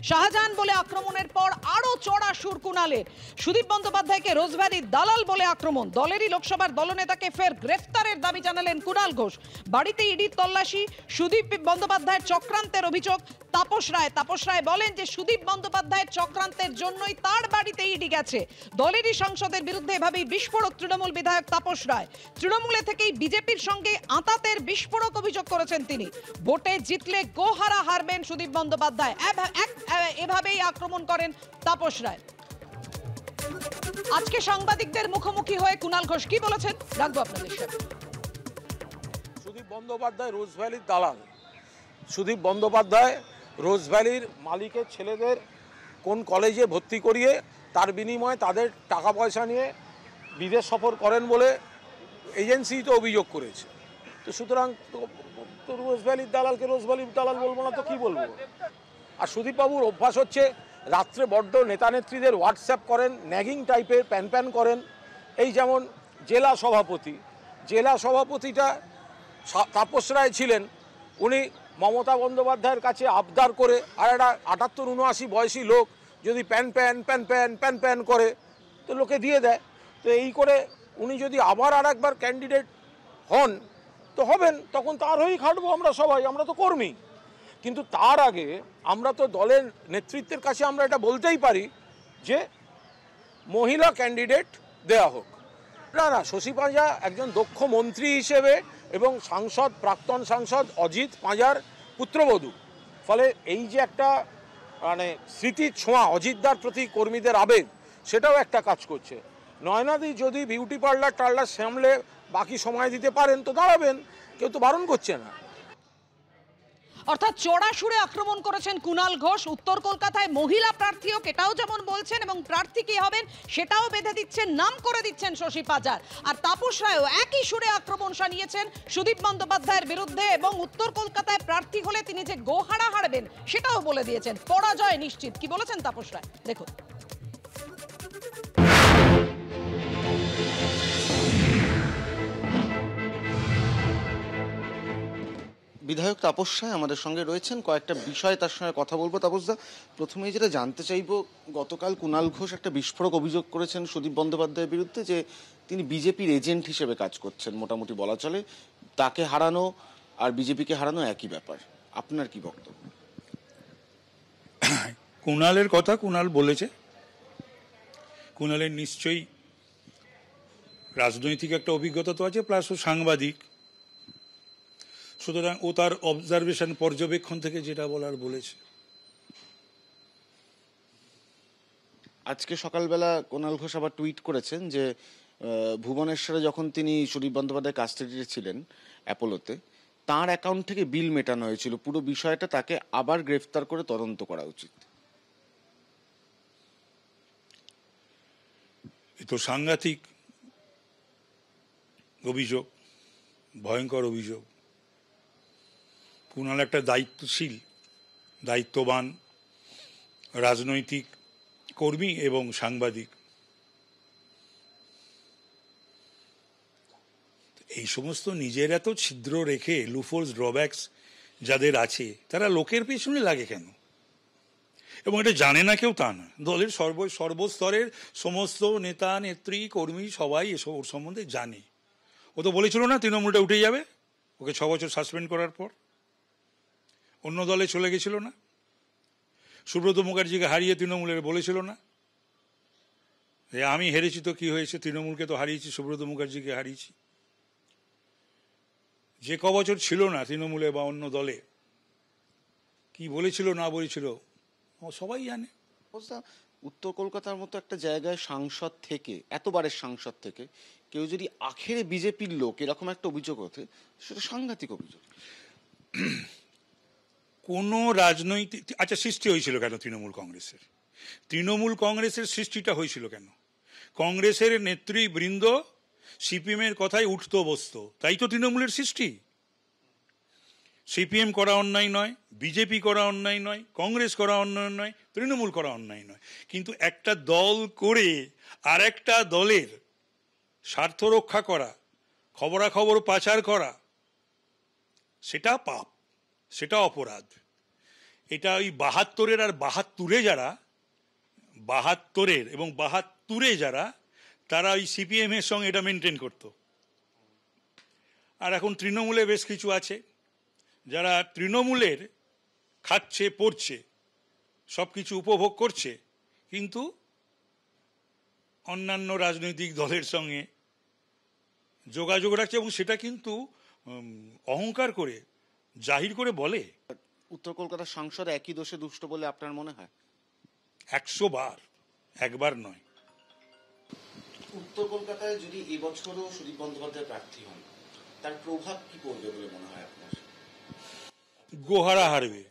শাহজাহান বলে আক্রমণের পর আরো চড়া সুর কুণালের। সুদীপ বন্দ্যোপাধ্যায়কে রোজভ্যালির দালাল বলে আক্রমণ। দলেরই লোকসভার দলনেতাকে ফের গ্রেফতারের দাবি জানালেন কুণাল ঘোষ। বাড়িতে ইডির তল্লাশি, সুদীপ বন্দ্যোপাধ্যায়ের চক্রান্তের অভিযোগ। তাপস রায় বলেন যে সুদীপ বন্দ্যোপাধ্যায়ের চক্রান্তের জন্যই তার বাড়িতে ইডি গেছে। দলেরই সাংসদের বিরুদ্ধে এভাবেই বিস্ফোরক তৃণমূল বিধায়ক তাপস রায়। তৃণমূলে থেকেই বিজেপির সঙ্গে আঁতাতের বিস্ফোরক অভিযোগ করেছেন তিনি। ভোটে জিতলে গোহারা হারবেন সুদীপ বন্দ্যোপাধ্যায়, এভাবেই আক্রমণ করেন তাপস রায়। আজকে সাংবাদিকদের মুখোমুখি হয়ে কুণাল ঘোষ কি বলেছেন রাখবো আপনাদের সাথে। সুদীপ বন্দ্যোপাধ্যায় রোজভ্যালির দালাল। সুদীপ বন্দ্যোপাধ্যায় রোজভ্যালির মালিকের ছেলেদের কোন কলেজে ভর্তি করিয়ে তার বিনিময়ে তাদের টাকা পয়সা নিয়ে বিদেশ সফর করেন বলে এজেন্সি তো অভিযোগ করেছে। তো সুতরাং তো রোজভ্যালির দালালকে রোজভ্যালির দালাল বলবো না তো কি বলবো। আর সুদীপবাবুর অভ্যাস হচ্ছে রাত্রে বড্ড নেতা নেত্রীদের হোয়াটসঅ্যাপ করেন, ন্যাগিং টাইপের প্যান করেন। এই যেমন জেলা সভাপতিটা তাপস রায় ছিলেন, উনি মমতা বন্দ্যোপাধ্যায়ের কাছে আবদার করে, আর একটা 78-79 বয়সী লোক যদি প্যান করে তো লোকে দিয়ে দেয়। তো এই করে উনি যদি আবার আর একবার ক্যান্ডিডেট হন তো হবেন, তখন তার হয়েই খাটবো আমরা সবাই, আমরা তো কর্মী। কিন্তু তার আগে আমরা তো দলের নেতৃত্বের কাছে আমরা এটা বলতেই পারি যে মহিলা ক্যান্ডিডেট দেয়া হোক। না, শশী পাঁজা একজন দক্ষ মন্ত্রী হিসেবে এবং প্রাক্তন সাংসদ অজিত পাঁজার পুত্রবধূ, ফলে এই যে একটা মানে স্মৃতির ছোঁয়া অজিতদার প্রতি কর্মীদের আবেগ, সেটাও একটা কাজ করছে। নয়নাদি যদি বিউটি পার্লার সামলে বাকি সময় দিতে পারেন তো দাঁড়াবেন, কেউ তো বারণ করছে না। অর্থাৎ চড়া সুরে আক্রমণ করেছেন কুণাল ঘোষ। উত্তর কলকাতায় মহিলা প্রার্থীও এটাও যেমন বলছেন এবং প্রার্থী কে হবেন সেটাও বেঁধে দিচ্ছেন, নাম করে দিচ্ছেন শশী পাঁজার। আর তাপস রায়ও একই সুরে আক্রমণ শানিয়েছেন সুদীপ বন্দ্যোপাধ্যায়ের বিরুদ্ধে এবং উত্তর কলকাতায় প্রার্থী হলে তিনি যে গোহারা হারবেন সেটাও বলে দিয়েছেন, পরাজয় নিশ্চিত। কি বলেছেন তাপস রায় দেখুন। বিধায়ক তাপস রায় আমাদের সঙ্গে রয়েছেন, কয়েকটা বিষয় তার সঙ্গে কথা বলবো। তাপসদা, প্রথমেই যেটা জানতে চাইবো, গতকাল কুণাল ঘোষ একটা বিস্ফোরক অভিযোগ করেছেন সুদীপ বন্দ্যোপাধ্যায়ের বিরুদ্ধে যে তিনি বিজেপির এজেন্ট হিসেবে কাজ করছেন, মোটামুটি বলা চলে। তাকে হারানো আর বিজেপিকে হারানো একই ব্যাপার, আপনার কি বক্তব্য? কুণালের কথা কুণাল বলেছে। কুণালের নিশ্চয়ই রাজনৈতিক একটা অভিজ্ঞতা তো আছে, প্লাস ও সাংবাদিক, সুতরাং ও তার অবজারভেশন পর্যবেক্ষণ থেকে যেটা বলার বলেছে। আজকে সকালবেলা কুণাল ঘোষ আবার টুইট করেছেন যে ভুবনেশ্বরে যখন তিনি সুদীপ বন্দ্যোপাধ্যায় কাস্টাডিতে ছিলেন অ্যাপোলোতে, তার অ্যাকাউন্ট থেকে বিল মেটানো হয়েছিল। পুরো বিষয়টা তাকে আবার গ্রেফতার করে তদন্ত করা উচিত। এ তো সাংঘাতিক অভিযোগ, ভয়ঙ্কর অভিযোগ। কুণাল একটা দায়িত্বশীল, দায়িত্ববান রাজনৈতিক কর্মী এবং সাংবাদিক। এই সমস্ত নিজের এত ছিদ্র রেখে, লুফোলস ড্রব্যাকস যাদের আছে, তারা লোকের পেছনে লাগে কেন? এবং এটা জানে না কেউ তা না। দলের সর্বস্তরের সমস্ত নেতা নেত্রী কর্মী সবাই এসব ওর সম্বন্ধে জানে। ও তো বলেছিল না তৃণমূলটা উঠে যাবে, ওকে 6 বছর সাসপেন্ড করার পর অন্য দলে চলে গেছিল না? সুব্রত মুখার্জিকে হারিয়ে তৃণমূলের বলেছিল না যে আমি হেরেছি তো কি হয়েছে, তৃণমূলকে তো হারিয়েছি, সুব্রত মুখার্জিকে হারিয়েছি। যে বছর ছিল না তৃণমূলে বা অন্য দলে, কি বলেছিল না বলেছিল সবাই জানে। উত্তর কলকাতার মতো একটা জায়গায় সাংসদ থেকে, এতবারের সাংসদ থেকে কেউ যদি আখেরে বিজেপির লোক, এরকম একটা অভিযোগ হতে, সেটা সাংঘাতিক অভিযোগ। কোন রাজনৈতিক আচ্ছা সৃষ্টি হয়েছিল কেন তৃণমূল কংগ্রেসের সৃষ্টিটা হয়েছিল কেন? কংগ্রেসের নেতৃবৃন্দ সিপিএমের কথায় উঠতো বসতো, তাই তো তৃণমূলের সৃষ্টি। সিপিএম করা অন্যায় নয়, বিজেপি করা অন্যায় নয়, কংগ্রেস করা অন্যায় নয়, তৃণমূল করা অন্যায় নয়। কিন্তু একটা দল করে আর একটা দলের স্বার্থ রক্ষা করা, খবরাখবর পাচার করা, সেটা পাপ, সেটা অপরাধ। এটা ওই 72-এর আর 72-এ যারা 72-এর এবং 72-এ যারা তারা ওই সিপিএম এর সঙ্গে এটা মেনটেন করতো। আর এখন তৃণমূলে বেশ কিছু আছে যারা তৃণমূলের খাচ্ছে পড়ছে সব কিছু উপভোগ করছে, কিন্তু অন্যান্য রাজনৈতিক দলের সঙ্গে যোগাযোগ রাখছে এবং সেটা কিন্তু অহংকার করে জাহির করে বলে। উত্তর কলকাতার সাংসদ একই দোষে দুষ্ট বলে আপনার মনে হয়? 100 বার, একবার নয়। উত্তর কলকাতায় যদি এবছরও সুদীপ বন্দ্যোপাধ্যায় প্রার্থী হন, তার প্রভাব কি পড়বে বলে মনে হয় আপনার? গোহারা হারবে।